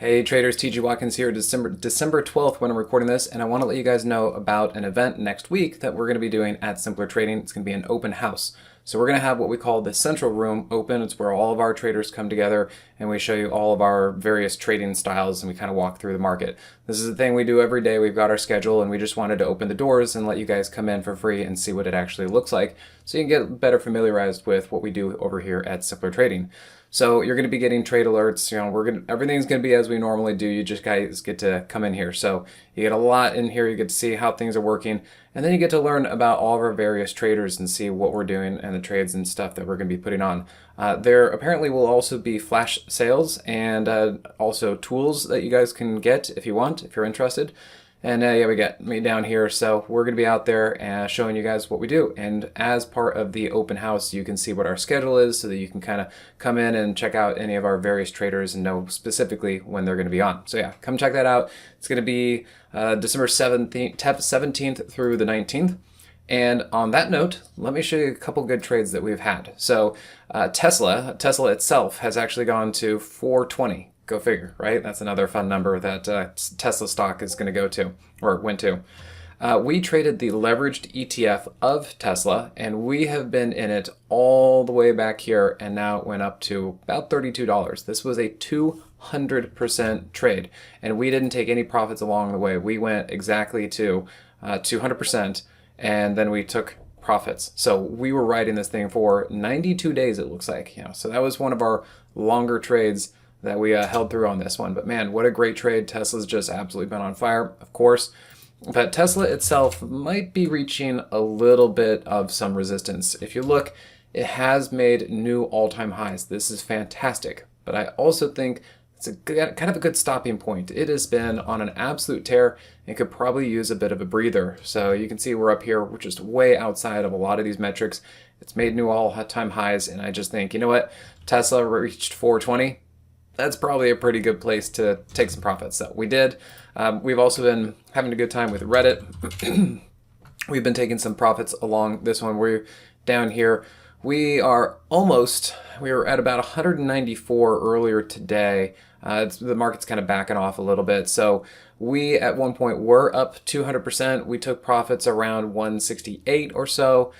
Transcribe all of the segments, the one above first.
Hey traders, TG Watkins here, December 12th when I'm recording this, and I want to let you guys know about an event next week that we're going to be doing at Simpler Trading. It's going to be an open house. So we're going to have what we call the central room open. It's where all of our traders come together and we show you all of our various trading styles and we kind of walk through the market. This is a thing we do every day. We've got our schedule and we just wanted to open the doors and let you guys come in for free and see what it actually looks like so you can get better familiarized with what we do over here at Simpler Trading. So you're going to be getting trade alerts. Everything's going to be as we normally do. You just guys get to come in here. So you get a lot in here. You get to see how things are working, and then you get to learn about all of our various traders and see what we're doing and the trades and stuff that we're going to be putting on. There apparently will also be flash sales and also tools that you guys can get if you want, if you're interested. And yeah, we got me down here, so we're going to be out there showing you guys what we do. And as part of the open house, you can see what our schedule is so that you can kind of come in and check out any of our various traders and know specifically when they're going to be on. So yeah, come check that out. It's going to be December 17th through the 19th. And on that note, let me show you a couple good trades that we've had. So Tesla itself has actually gone to 420. Go figure, right? That's another fun number that Tesla stock is going to go to, or went to. We traded the leveraged ETF of Tesla, and we have been in it all the way back here, and now it went up to about $32. This was a 200% trade, and we didn't take any profits along the way. We went exactly to 200%, and then we took profits. So we were riding this thing for 92 days, it looks like. So that was one of our longer trades that we held through on this one. But man, what a great trade. Tesla's just absolutely been on fire, of course. But Tesla itself might be reaching a little bit of some resistance. If you look, it has made new all-time highs. This is fantastic. But I also think it's kind of a good stopping point. It has been on an absolute tear and could probably use a bit of a breather. So you can see we're up here. We're just way outside of a lot of these metrics. It's made new all-time highs. And I just think, you know what? Tesla reached 420. That's probably a pretty good place to take some profits. So we did. We've also been having a good time with Reddit. We've been taking some profits along this one. We're down here. We were at about 194 earlier today. The market's kind of backing off a little bit. So we at one point were up 200%. We took profits around 168 or so.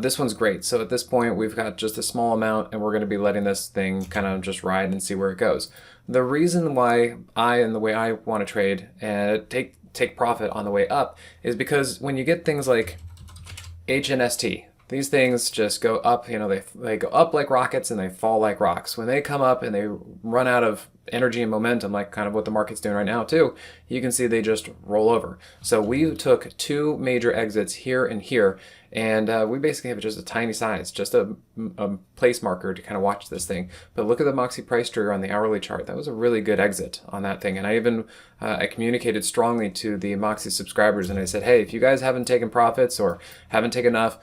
This one's great. So at this point, we've got just a small amount and we're going to be letting this thing kind of just ride and see where it goes. The reason why the way I want to trade and take profit on the way up is because when you get things like HNST, these things just go up, they go up like rockets and they fall like rocks. When they come up and they run out of energy and momentum, like kind of what the market's doing right now too, you can see they just roll over. So we took two major exits here and here, and we basically have just a tiny size, just a place marker to kind of watch this thing. But look at the Moxie price trigger on the hourly chart. That was a really good exit on that thing. And I even I communicated strongly to the Moxie subscribers and I said, hey, if you guys haven't taken profits or haven't taken enough,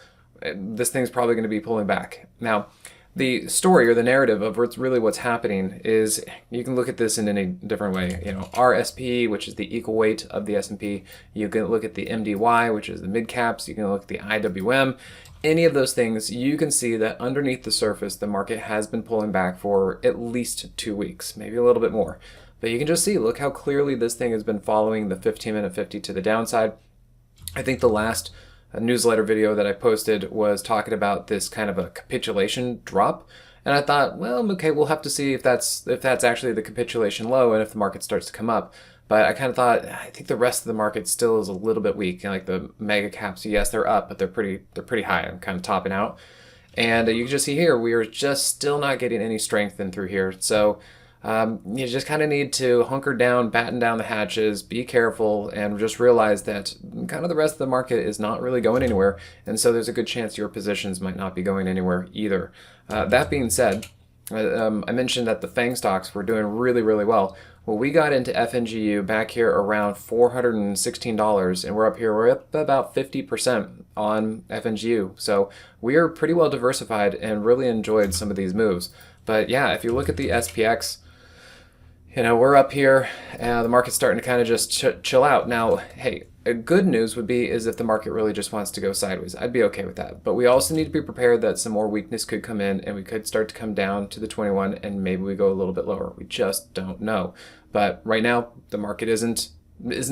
this thing's probably going to be pulling back. Now, the story or the narrative of what's happening is you can look at this in any different way. RSP, which is the equal weight of the S&P. You can look at the MDY, which is the mid caps. You can look at the IWM. Any of those things, you can see that underneath the surface, the market has been pulling back for at least 2 weeks, maybe a little bit more. But you can just see, look how clearly this thing has been following the 15-minute 50 to the downside. I think the last newsletter video that I posted was talking about this kind of a capitulation drop, and I thought, well, okay, we'll have to see if that's actually the capitulation low and if the market starts to come up. But I kind of thought, I think the rest of the market still is a little bit weak. Like the mega caps, yes, they're up, but they're pretty high and kind of topping out. And you can just see here, we are just still not getting any strength in through here. So you just kind of need to hunker down, batten down the hatches, be careful, and just realize that kind of the rest of the market is not really going anywhere. And so there's a good chance your positions might not be going anywhere either. That being said, I mentioned that the FANG stocks were doing really, really well. Well, we got into FNGU back here around $416, and we're up about 50% on FNGU. So we are pretty well diversified and really enjoyed some of these moves. But yeah, if you look at the SPX, we're up here, and the market's starting to kind of just chill out. Now, hey, good news would be is if the market really just wants to go sideways. I'd be okay with that. But we also need to be prepared that some more weakness could come in, and we could start to come down to the 21, and maybe we go a little bit lower. We just don't know. But right now, the market isn't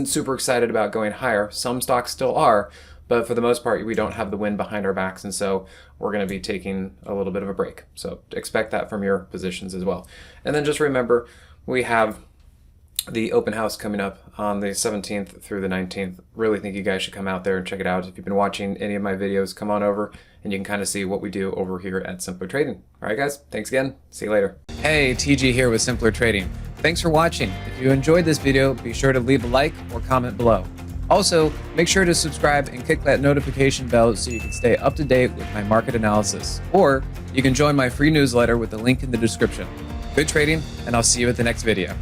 super excited about going higher. Some stocks still are, but for the most part, we don't have the wind behind our backs, and so we're going to be taking a little bit of a break. So expect that from your positions as well. And then just remember, we have the open house coming up on the 17th through the 19th. Really think you guys should come out there and check it out. If you've been watching any of my videos, come on over and you can kind of see what we do over here at Simpler Trading. All right, guys, thanks again. See you later. Hey, TG here with Simpler Trading. Thanks for watching. If you enjoyed this video, be sure to leave a like or comment below. Also, make sure to subscribe and click that notification bell so you can stay up to date with my market analysis. Or you can join my free newsletter with the link in the description. Good trading, and I'll see you at the next video.